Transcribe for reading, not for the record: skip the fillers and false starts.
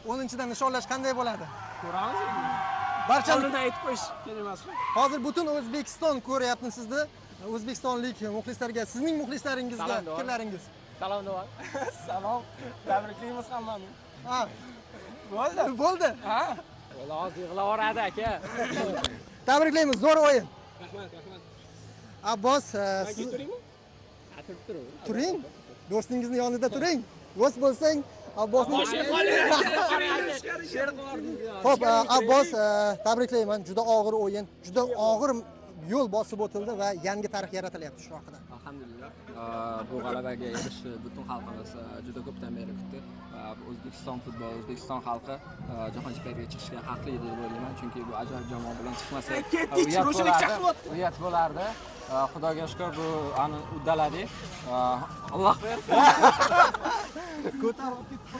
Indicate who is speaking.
Speaker 1: 10-dan nishonlash qanday bo'ladi?
Speaker 2: Ko'ramiz endi.
Speaker 1: Barchani
Speaker 2: Oldindan aytib qo'yish kerak emasmi?
Speaker 1: hozir butun O'zbekiston ko'ryapti sizni. O'zbekistonlik muxlislarga, sizning muxlislaringizga fikrlaringiz.
Speaker 2: Salom nima? Salom. Tabriklaymiz hammani.
Speaker 1: Ha,
Speaker 2: Bo'ldi.
Speaker 1: bo'ldi.
Speaker 2: Ha? Bo'ldi, hozir yig'lavoradi aka.
Speaker 1: Tabriklaymiz, zo'r o'yin.
Speaker 2: Rahmat, rahmat.
Speaker 1: Abbos,
Speaker 2: Aka
Speaker 1: siz
Speaker 2: turaymi? Ha, turib.
Speaker 1: turing. Do'stingizni yonida turing. Do'st bo'lsang, Abbosning Xo'p, Abbos, tabriklayman. Juda og'ir o'yin, juda og'ir yo'l bosib o'tildi va yangi tarix yaratilyapti shu haqida.
Speaker 3: Alhamdulillah. Bu g'alabaga erishishni butun xalqimiz juda ko'pdan beri kutdi. O'zbekiston futboli, O'zbekiston xalqi jahon chempionatiga chiqishga haqli deb o'ylayman, chunki bu ajoyib jamoa bilan chiqmasa uyat bo'lardi. Xudoga shukr, bu uddaladik. Alloh bersin.
Speaker 1: Ko'tarib ketdi.